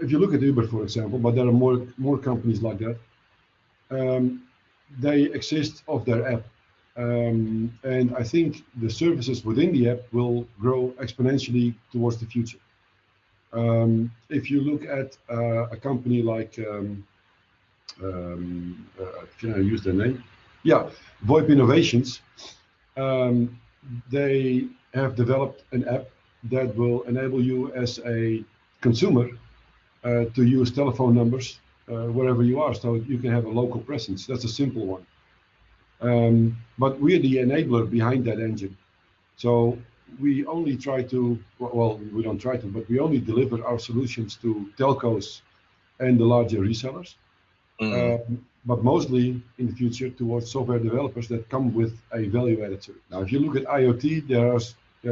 If you look at Uber, for example, but there are more companies like that. They exist off their app, and I think the services within the app will grow exponentially towards the future. If you look at a company like, can I use their name? Yeah, VoIP Innovations. They have developed an app that will enable you as a consumer to use telephone numbers wherever you are, so you can have a local presence. That's a simple one. But we're the enabler behind that engine. So we only try to, well, we don't try to, but we only deliver our solutions to telcos and the larger resellers. But mostly in the future towards software developers that come with a value-added service. Now, if you look at IoT, there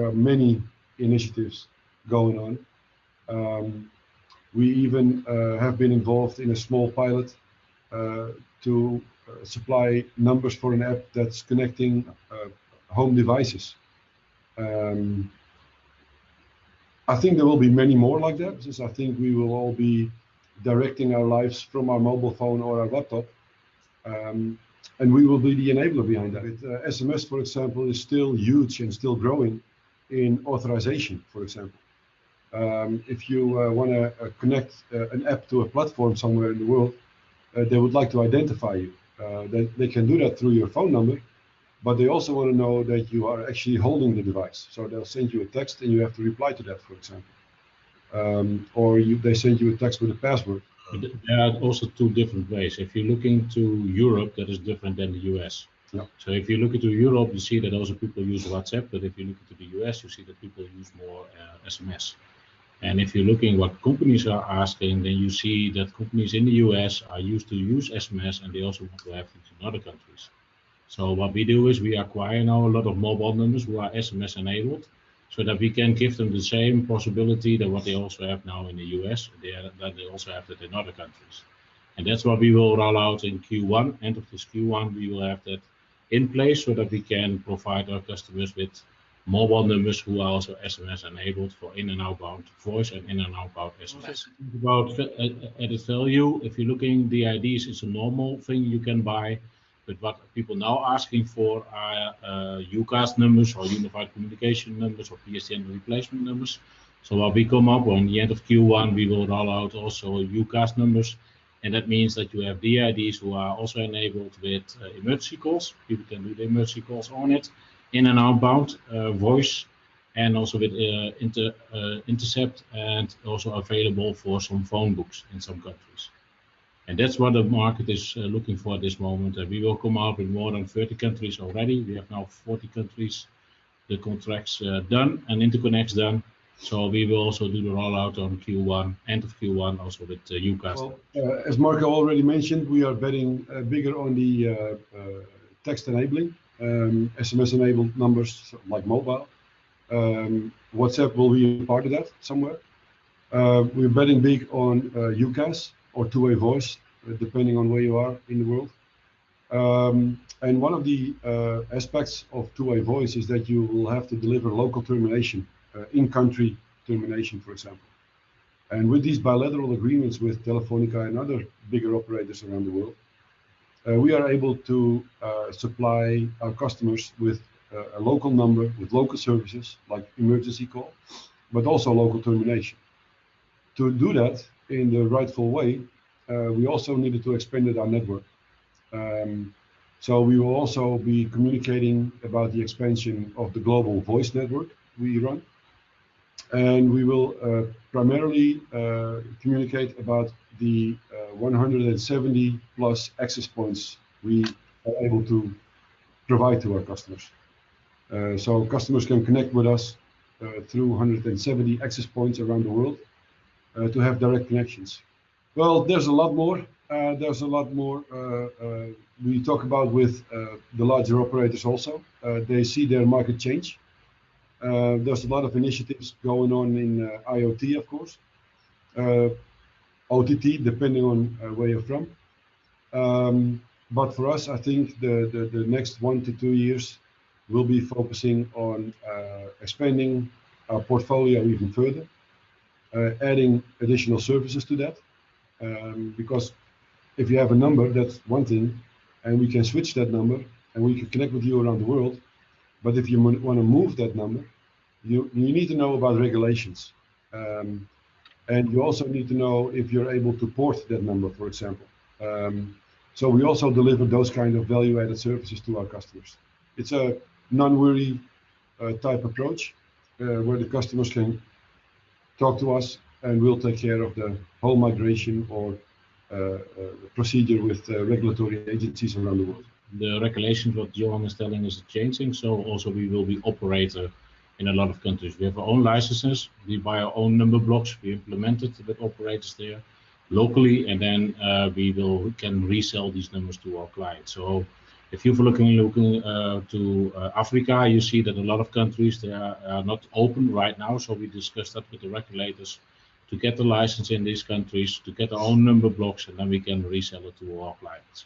are many initiatives going on. We even have been involved in a small pilot to supply numbers for an app that's connecting home devices. I think there will be many more like that, because I think we will all be directing our lives from our mobile phone or our laptop, and we will be the enabler behind that. SMS, for example, is still huge and still growing in authorization, for example. If you want to connect an app to a platform somewhere in the world, they would like to identify you. They can do that through your phone number, but they also want to know that you are actually holding the device. So they'll send you a text and you have to reply to that, for example. Or they send you a text with a password. There are also two different ways. If you look into Europe, that is different than the US. Yeah. So if you look into Europe, you see that also people use WhatsApp, but if you look into the US, you see that people use more SMS. And if you're looking what companies are asking, then you see that companies in the US are used to use SMS, and they also want to have it in other countries. So what we do is we acquire now a lot of mobile numbers who are SMS enabled, so that we can give them the same possibility that what they also have now in the US, that they also have that in other countries. And that's what we will roll out in Q1. End of this Q1, we will have that in place so that we can provide our customers with mobile numbers who are also SMS enabled for in and outbound voice and in and outbound SMS. About added value, if you're looking, the IDs is a normal thing you can buy, but what people now asking for are UCAS numbers or unified communication numbers or PSTN replacement numbers. So what we come up on the end of Q1, we will roll out also UCAS numbers, and that means that you have DIDs who are also enabled with emergency calls. People can do the emergency calls on it, in and outbound voice, and also with intercept, and also available for some phone books in some countries. And that's what the market is looking for at this moment. And we will come out with more than 30 countries already. We have now 40 countries, the contracts done and interconnects done. So we will also do the rollout on Q1, end of Q1, also with UCAS. Well, as Marco already mentioned, we are betting bigger on the text enabling, SMS enabled numbers like mobile. WhatsApp will be part of that somewhere. We're betting big on UCAS or two-way voice, depending on where you are in the world. And one of the aspects of two-way voice is that you will have to deliver local termination, in-country termination, for example. And with these bilateral agreements with Telefonica and other bigger operators around the world, we are able to supply our customers with a local number, with local services like emergency call, but also local termination. To do that in the rightful way, we also needed to expand our network. So we will also be communicating about the expansion of the global voice network we run. And we will primarily communicate about the 170 plus access points we are able to provide to our customers. So customers can connect with us through 170 access points around the world to have direct connections. Well, there's a lot more. We talk about with the larger operators also. They see their market change. There's a lot of initiatives going on in IoT, of course. OTT, depending on where you're from. But for us, I think the next 1 to 2 years will be focusing on expanding our portfolio even further, adding additional services to that. Because if you have a number, that's one thing, and we can switch that number and we can connect with you around the world. But if you want to move that number, you need to know about regulations. And you also need to know if you're able to port that number, for example. So we also deliver those kind of value-added services to our customers. It's a non-worry type approach where the customers can talk to us and we'll take care of the whole migration or procedure with regulatory agencies around the world. The regulations, what Johan is telling us, is changing. So also we will be operator in a lot of countries. We have our own licenses. We buy our own number blocks. We implement it with operators there locally, and then we can resell these numbers to our clients. So if you're looking to Africa, you see that a lot of countries, they are not open right now. So we discussed that with the regulators to get the license in these countries, to get our own number blocks, and then we can resell it to our clients.